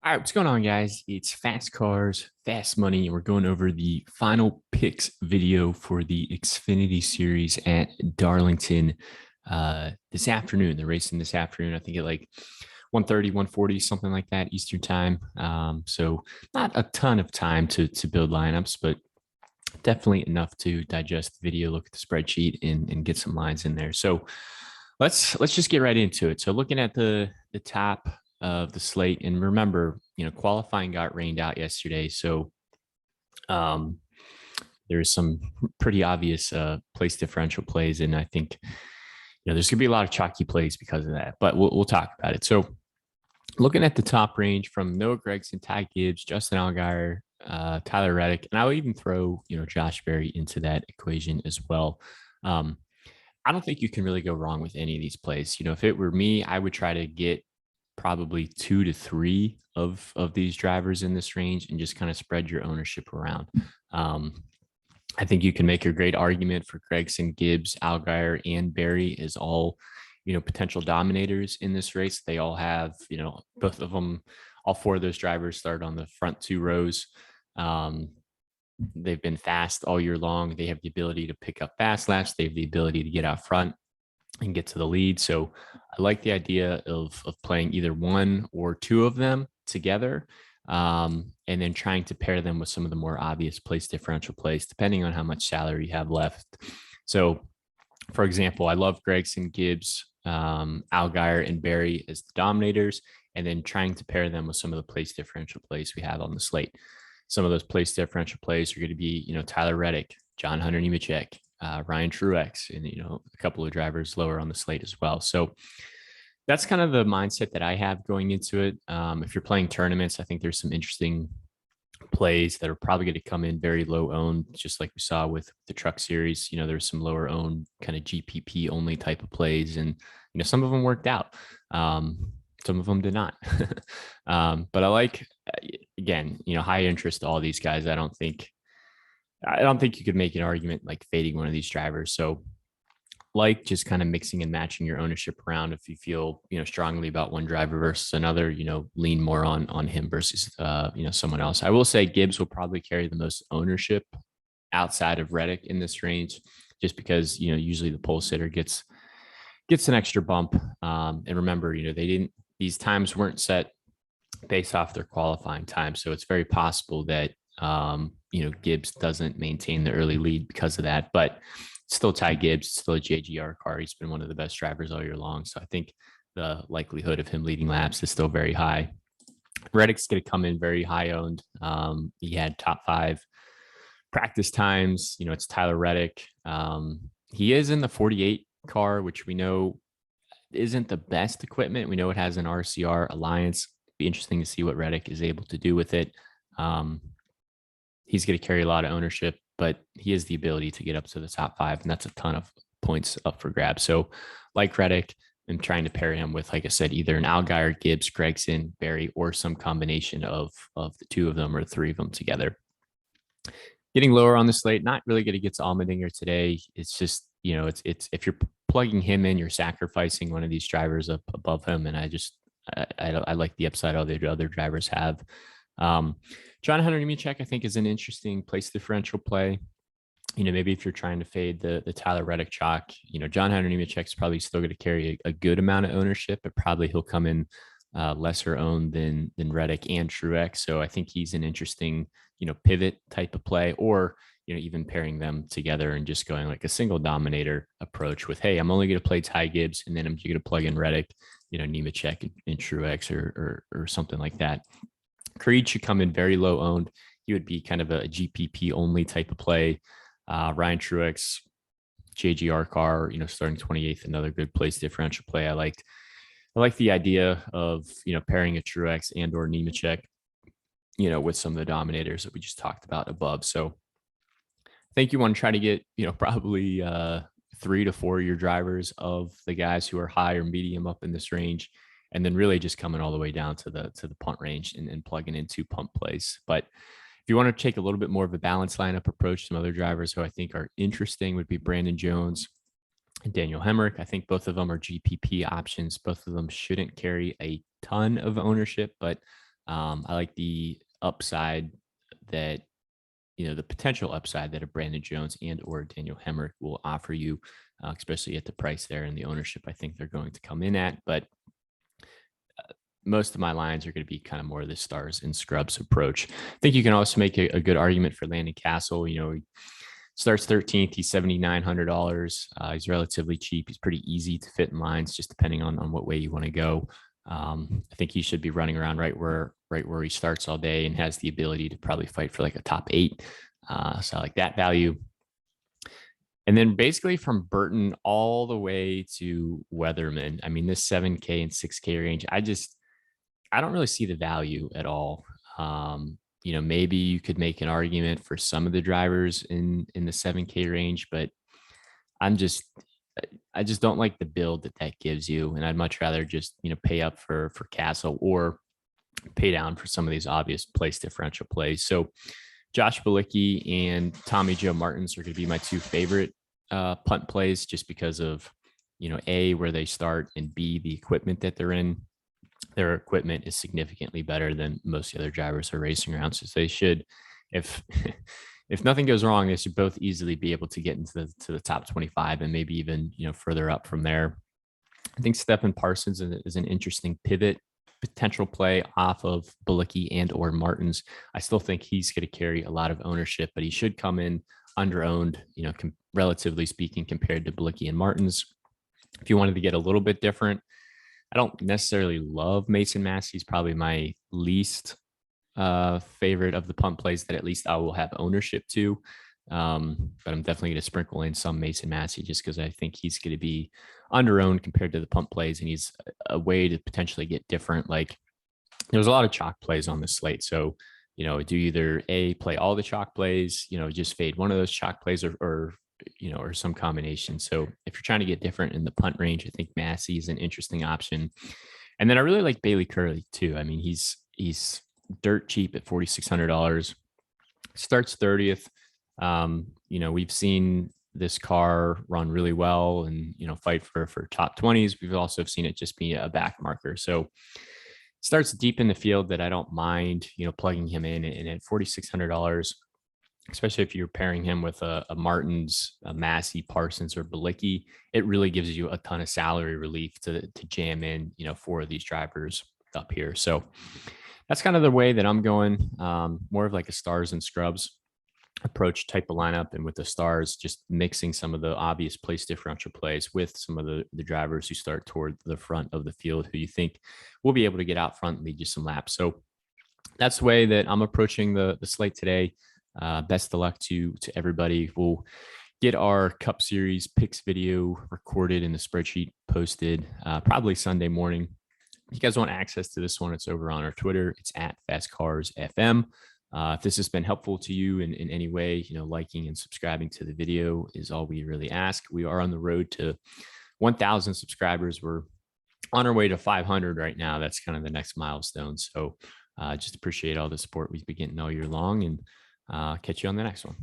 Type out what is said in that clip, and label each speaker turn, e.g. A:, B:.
A: All right, what's going on, guys? It's Fast Cars, Fast Money, and we're going over the final picks video for the Xfinity series at Darlington this afternoon. They're racing this afternoon, I think at like 1:30, 1:40, something like that, Eastern time. So not a ton of time to build lineups, but definitely enough to digest the video, look at the spreadsheet, and get some lines in there. So let's just get right into it. So looking at the top of the slate, and remember, qualifying got rained out yesterday, so um, there's some pretty obvious place differential plays, and I think there's gonna be a lot of chalky plays because of that. But we'll talk about it. So looking at the top range from Noah Gragson, Ty Gibbs, Justin Allgaier, Tyler Reddick, and I would even throw Josh Berry into that equation as well. Um, I don't think you can really go wrong with any of these plays. If it were me, I would try to get probably 2 to 3 of these drivers in this range and just kind of spread your ownership around. I think you can make a great argument for Gregson, Gibbs, Allgaier, and Berry as all, potential dominators in this race. They all have, both of them, all four of those drivers start on the front two rows. They've been fast all year long. They have the ability to pick up fast laps. They have the ability to get out front and get to the lead. So I like the idea of playing either one or two of them together, and then trying to pair them with some of the more obvious place differential plays, depending on how much salary you have left. So, for example, I love Gregson, Gibbs, Allgaier, and Berry as the dominators, and then trying to pair them with some of the place differential plays we have on the slate. Some of those place differential plays are going to be, Tyler Reddick, John Hunter Nemechek, Ryan Truex, and a couple of drivers lower on the slate as well. So that's kind of the mindset that I have going into it. If you're playing tournaments, I think there's some interesting plays that are probably going to come in very low owned, just like we saw with the truck series. There's some lower owned kind of GPP only type of plays, and some of them worked out. Some of them did not. But I like, again, high interest, all these guys. I don't think you could make an argument like fading one of these drivers. So like just kind of mixing and matching your ownership around. If you feel, strongly about one driver versus another, lean more on him versus, someone else. I will say Gibbs will probably carry the most ownership outside of Reddick in this range, just because, usually the pole sitter gets an extra bump. And remember, these times weren't set based off their qualifying time. So it's very possible that, Gibbs doesn't maintain the early lead because of that, but still Ty Gibbs, still a JGR car. He's been one of the best drivers all year long. So I think the likelihood of him leading laps is still very high. Reddick's going to come in very high owned. He had top 5 practice times. It's Tyler Reddick. He is in the 48 car, which we know isn't the best equipment. We know it has an RCR Alliance. Be interesting to see what Reddick is able to do with it. He's going to carry a lot of ownership, but he has the ability to get up to the top 5, and that's a ton of points up for grabs. So like Reddick, I'm trying to pair him with, like I said, either an Allgaier, Gibbs, Gregson, Berry, or some combination of the two of them or 3 of them together. Getting lower on the slate, not really going to get to Allmendinger today. It's just, it's if you're plugging him in, you're sacrificing one of these drivers up above him. And I like the upside all the other drivers have. John Hunter Nemechek, I think, is an interesting place differential play. Maybe if you're trying to fade the Tyler Reddick chalk, John Hunter Nemechek is probably still going to carry a good amount of ownership, but probably he'll come in lesser owned than Reddick and Truex. So I think he's an interesting, pivot type of play, or, even pairing them together and just going like a single dominator approach with, hey, I'm only going to play Ty Gibbs, and then I'm going to plug in Reddick, Nemechek and Truex or something like that. Creed should come in very low owned. He would be kind of a GPP only type of play. Ryan Truex, JGR car, starting 28th, another good place differential play. I like the idea of, pairing a Truex and or Nemechek, with some of the dominators that we just talked about above. So I think you want to try to get, probably 3 to 4 of your drivers of the guys who are high or medium up in this range, and then really just coming all the way down to the punt range and plugging in 2 punt plays. But if you want to take a little bit more of a balanced lineup approach, some other drivers who I think are interesting would be Brandon Jones and Daniel Hemrick. I think both of them are GPP options. Both of them shouldn't carry a ton of ownership, but I like the upside that, the potential upside that a Brandon Jones and or Daniel Hemrick will offer you, especially at the price there and the ownership I think they're going to come in at. But most of my lines are going to be kind of more of the stars and scrubs approach. I think you can also make a good argument for Landon Castle. He starts 13th. He's $7,900. He's relatively cheap. He's pretty easy to fit in lines, just depending on what way you want to go. I think he should be running around right where he starts all day and has the ability to probably fight for like a top 8. So I like that value. And then basically from Burton all the way to Weatherman. I mean, this 7K and 6K range, I don't really see the value at all. Maybe you could make an argument for some of the drivers in the 7K range, but I just don't like the build that gives you. And I'd much rather just, pay up for Castle or pay down for some of these obvious place differential plays. So Josh Bilicki and Tommy Joe Martins are going to be my two favorite punt plays, just because of, A, where they start, and B, the equipment that they're in. Their equipment is significantly better than most of the other drivers are racing around. So they should, if if nothing goes wrong, they should both easily be able to get into the top 25 and maybe even, further up from there. I think Stephen Parsons is an interesting pivot potential play off of Bilicki and or Martins. I still think he's going to carry a lot of ownership, but he should come in under owned, relatively speaking, compared to Bilicki and Martins. If you wanted to get a little bit different, I don't necessarily love Mason Massey. He's probably my least favorite of the punt plays that at least I will have ownership to. But I'm definitely going to sprinkle in some Mason Massey just because I think he's going to be under owned compared to the punt plays, and he's a way to potentially get different. Like, there's a lot of chalk plays on the slate. So, do either A, play all the chalk plays, just fade one of those chalk plays, or some combination. So if you're trying to get different in the punt range, I think Massey is an interesting option. And then I really like Bailey Curley too. I mean, he's dirt cheap at $4,600. Starts 30th. We've seen this car run really well and, fight for top 20s. We've also seen it just be a back marker. So starts deep in the field that I don't mind, plugging him in. And at $4,600, especially if you're pairing him with a Martins, a Massey, Parsons, or Bilicki, it really gives you a ton of salary relief to jam in, 4 of these drivers up here. So that's kind of the way that I'm going, more of like a stars and scrubs approach type of lineup. And with the stars, just mixing some of the obvious place differential plays with some of the drivers who start toward the front of the field, who you think will be able to get out front and lead you some laps. So that's the way that I'm approaching the slate today. Best of luck to everybody. We'll get our Cup Series picks video recorded and the spreadsheet posted probably Sunday morning. If you guys want access to this one, it's over on our Twitter. It's at FastCarsFM. If this has been helpful to you in any way, liking and subscribing to the video is all we really ask. We are on the road to 1,000 subscribers. We're on our way to 500 right now. That's kind of the next milestone. So just appreciate all the support we've been getting all year long, and catch you on the next one.